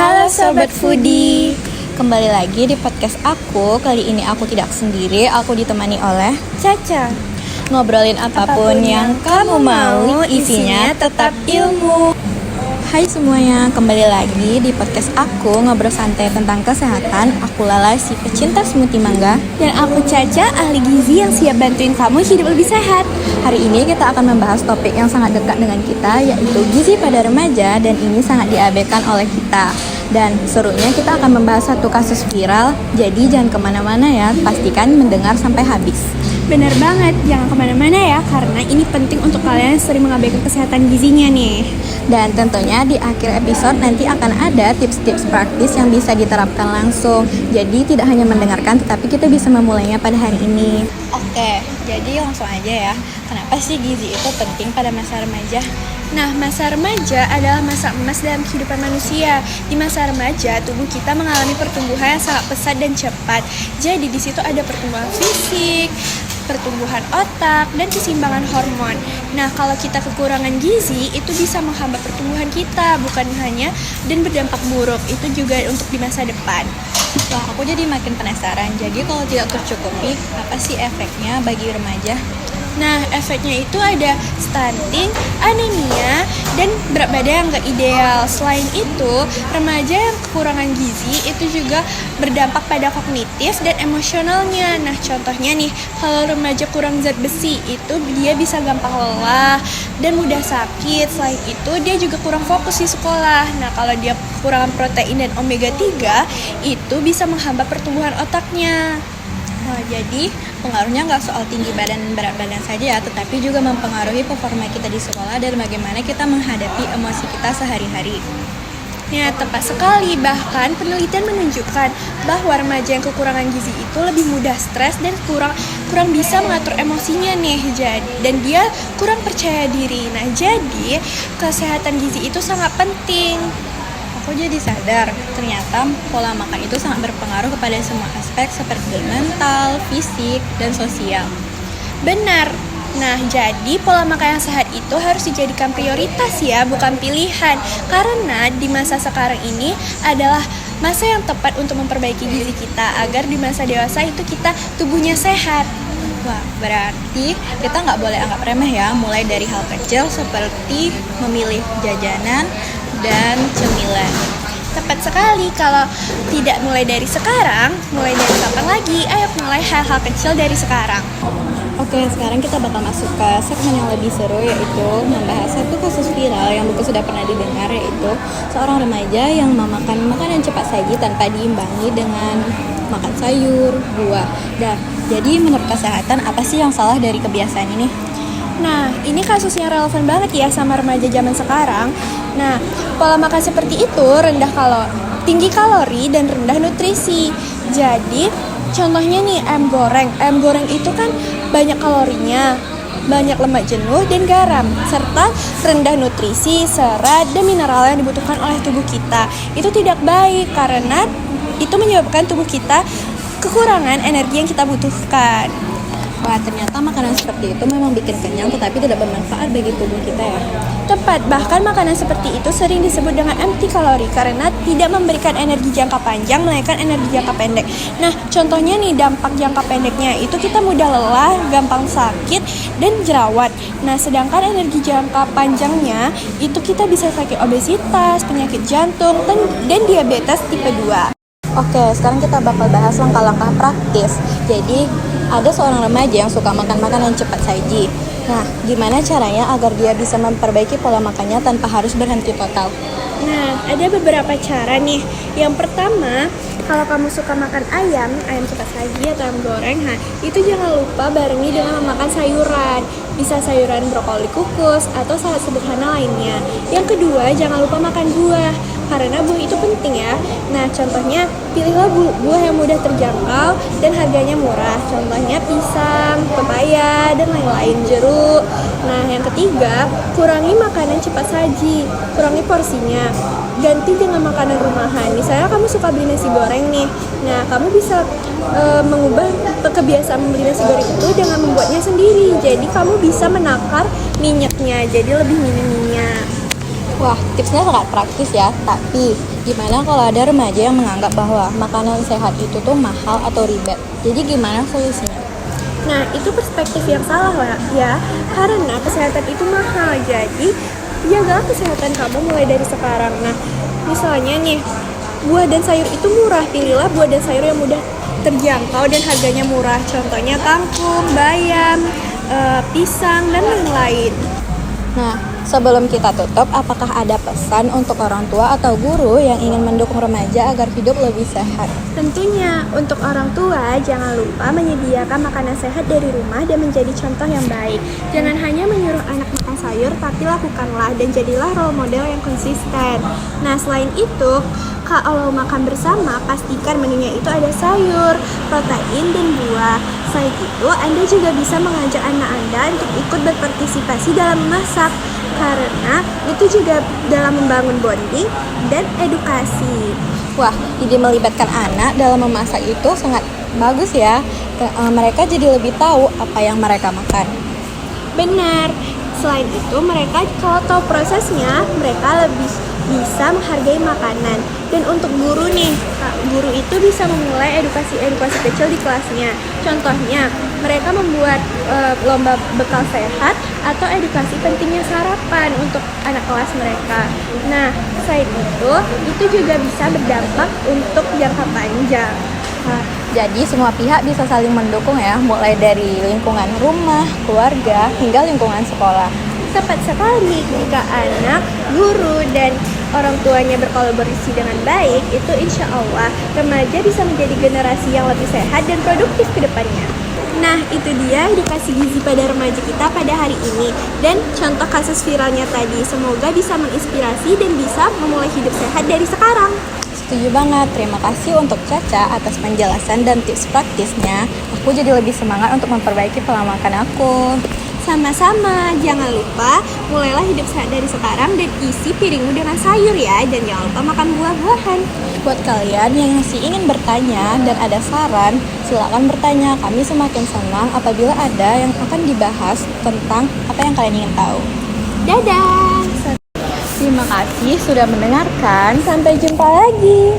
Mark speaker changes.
Speaker 1: Halo Sobat Foodie, kembali lagi di podcast aku. Kali ini aku tidak sendiri, aku ditemani oleh
Speaker 2: Caca.
Speaker 1: Ngobrolin apapun yang kamu mau, isinya tetap ilmu. Hai semuanya, kembali lagi di podcast aku. Ngobrol santai tentang kesehatan. Aku Lala, si pecinta smoothie mangga.
Speaker 2: Dan aku Caca, ahli gizi yang siap bantuin kamu hidup lebih sehat.
Speaker 1: Hari ini kita akan membahas topik yang sangat dekat dengan kita, yaitu gizi pada remaja. Dan ini sangat diabaikan oleh kita. Dan serunya kita akan membahas satu kasus viral. Jadi jangan kemana-mana ya, pastikan mendengar sampai habis.
Speaker 2: Bener banget, jangan kemana-mana ya, karena ini penting untuk kalian yang sering mengabaikan kesehatan gizinya nih.
Speaker 1: Dan tentunya di akhir episode nanti akan ada tips-tips praktis yang bisa diterapkan langsung. Jadi tidak hanya mendengarkan, tetapi kita bisa memulainya pada hari ini. Oke, jadi langsung aja ya. Kenapa sih gizi itu penting pada masa remaja?
Speaker 2: Nah, masa remaja adalah masa emas dalam kehidupan manusia. Di masa remaja, tubuh kita mengalami pertumbuhan yang sangat pesat dan cepat. Jadi di situ ada pertumbuhan fisik, pertumbuhan otak, dan keseimbangan hormon. Nah, kalau kita kekurangan gizi, itu bisa menghambat pertumbuhan kita, bukan hanya dan berdampak buruk, itu juga untuk di masa depan.
Speaker 1: Wah, aku jadi makin penasaran. Jadi kalau tidak tercukupi, apa sih efeknya bagi remaja?
Speaker 2: Nah, efeknya itu ada stunting, anemia, dan berat badan yang gak ideal. Selain itu, remaja yang kekurangan gizi itu juga berdampak pada kognitif dan emosionalnya. Nah, contohnya nih, kalau remaja kurang zat besi, itu dia bisa gampang lelah dan mudah sakit. Selain itu, dia juga kurang fokus di sekolah. Nah, kalau dia kekurangan protein dan omega 3, itu bisa menghambat pertumbuhan otaknya.
Speaker 1: Wah, jadi pengaruhnya nggak soal tinggi badan dan berat badan saja ya, tetapi juga mempengaruhi performa kita di sekolah dan bagaimana kita menghadapi emosi kita sehari-hari.
Speaker 2: Ya, tepat sekali. Bahkan penelitian menunjukkan bahwa remaja yang kekurangan gizi itu lebih mudah stres dan kurang bisa mengatur emosinya nih. Dan dia kurang percaya diri. Nah, jadi kesehatan gizi itu sangat penting.
Speaker 1: Aku jadi sadar, ternyata pola makan itu sangat berpengaruh kepada semua aspek seperti mental, fisik, dan sosial.
Speaker 2: Benar. Nah, jadi pola makan yang sehat itu harus dijadikan prioritas ya, bukan pilihan. Karena di masa sekarang ini adalah masa yang tepat untuk memperbaiki gizi kita agar di masa dewasa itu kita tubuhnya sehat.
Speaker 1: Wah, berarti kita nggak boleh anggap remeh ya, mulai dari hal kecil seperti memilih jajanan dan cemilan.
Speaker 2: Tepat sekali, kalau tidak mulai dari sekarang, mulai dari kapan lagi? Ayo mulai hal-hal kecil dari sekarang.
Speaker 1: Oke, sekarang kita bakal masuk ke segmen yang lebih seru, yaitu membahas satu kasus viral yang mungkin sudah pernah didengar, yaitu seorang remaja yang memakan makanan cepat saji tanpa diimbangi dengan makan sayur, buah. Dan jadi menurut kesehatan, apa sih yang salah dari kebiasaan ini?
Speaker 2: Nah, ini kasus yang relevan banget ya sama remaja zaman sekarang. Nah, pola makan seperti itu tinggi kalori dan rendah nutrisi. Jadi, contohnya nih ayam goreng. Ayam goreng itu kan banyak kalorinya, banyak lemak jenuh dan garam, serta rendah nutrisi, serat, dan mineral yang dibutuhkan oleh tubuh kita. Itu tidak baik karena itu menyebabkan tubuh kita kekurangan energi yang kita butuhkan.
Speaker 1: Wah, ternyata makanan seperti itu memang bikin kenyang tetapi tidak bermanfaat bagi tubuh kita ya.
Speaker 2: Tepat, bahkan makanan seperti itu sering disebut dengan empty kalori karena tidak memberikan energi jangka panjang melainkan energi jangka pendek. Nah, contohnya nih dampak jangka pendeknya itu kita mudah lelah, gampang sakit, dan jerawat. Nah, sedangkan energi jangka panjangnya itu kita bisa sakit obesitas, penyakit jantung, dan diabetes tipe 2.
Speaker 1: Oke, sekarang kita bakal bahas langkah-langkah praktis. Jadi, ada seorang remaja yang suka makan makanan cepat saji. Nah, gimana caranya agar dia bisa memperbaiki pola makannya tanpa harus berhenti total?
Speaker 2: Nah, ada beberapa cara nih. Yang pertama, kalau kamu suka makan ayam cepat saji atau ayam goreng, itu jangan lupa barengi dengan memakan sayuran. Bisa sayuran brokoli kukus atau salad sederhana lainnya. Yang kedua, jangan lupa makan buah, karena buah itu penting ya. Nah, contohnya pilihlah buah yang mudah terjangkau dan harganya murah. Contohnya pisang, pepaya, dan lain-lain, jeruk. Nah, yang ketiga, kurangi makanan cepat saji, kurangi porsinya. Ganti dengan makanan rumahan. Misalnya kamu suka beli nasi goreng nih. Nah, kamu bisa mengubah kebiasaan membeli nasi goreng itu dengan membuatnya sendiri. Jadi kamu bisa menakar minyaknya, jadi lebih minim minyak.
Speaker 1: Wah, tipsnya sangat praktis ya, tapi Gimana kalau ada remaja yang menganggap bahwa makanan sehat itu tuh mahal atau ribet? Jadi gimana solusinya?
Speaker 2: Nah, itu perspektif yang salah lah ya, karena kesehatan itu mahal. Jadi, jagalah kesehatan kamu mulai dari sekarang. Nah, misalnya nih, buah dan sayur itu murah. Pilihlah buah dan sayur yang mudah terjangkau dan harganya murah. Contohnya kangkung, bayam, pisang, dan lain-lain.
Speaker 1: Nah, sebelum kita tutup, apakah ada pesan untuk orang tua atau guru yang ingin mendukung remaja agar hidup lebih sehat?
Speaker 2: Tentunya, untuk orang tua, jangan lupa menyediakan makanan sehat dari rumah dan menjadi contoh yang baik. Jangan hanya menyuruh anak makan sayur, tapi lakukanlah dan jadilah role model yang konsisten. Nah, selain itu, kalau makan bersama, pastikan menunya itu ada sayur, protein, dan buah. Selain itu, Anda juga bisa mengajak anak Anda untuk ikut berpartisipasi dalam memasak, karena itu juga dalam membangun bonding dan edukasi.
Speaker 1: Wah, ide melibatkan anak dalam memasak itu sangat bagus ya. Mereka jadi lebih tahu apa yang mereka makan.
Speaker 2: Benar. Selain itu, mereka kalau tahu prosesnya, mereka lebih bisa menghargai makanan. Dan untuk guru nih, guru itu bisa memulai edukasi kecil di kelasnya. Contohnya, mereka membuat lomba bekal sehat atau edukasi pentingnya sarapan untuk anak kelas mereka. Nah, selain itu juga bisa berdampak untuk jangka panjang.
Speaker 1: Jadi semua pihak bisa saling mendukung ya, mulai dari lingkungan rumah, keluarga, hingga lingkungan sekolah.
Speaker 2: Tepat sekali, jika anak, guru, dan orang tuanya berkolaborasi dengan baik, itu insya Allah remaja bisa menjadi generasi yang lebih sehat dan produktif ke depannya. Nah, itu dia edukasi gizi pada remaja kita pada hari ini. Dan contoh kasus viralnya tadi, semoga bisa menginspirasi dan bisa memulai hidup sehat dari sekarang.
Speaker 1: Setuju banget, terima kasih untuk Caca atas penjelasan dan tips praktisnya. Aku jadi lebih semangat untuk memperbaiki pola makan aku.
Speaker 2: Sama-sama, jangan lupa mulailah hidup sehat dari sekarang dan isi piringmu dengan sayur ya. Dan jangan lupa makan buah-buahan.
Speaker 1: Buat kalian yang masih ingin bertanya dan ada saran, silakan bertanya. Kami semakin senang apabila ada yang akan dibahas tentang apa yang kalian ingin tahu.
Speaker 2: Dadah!
Speaker 1: Terima kasih sudah mendengarkan. Sampai jumpa lagi.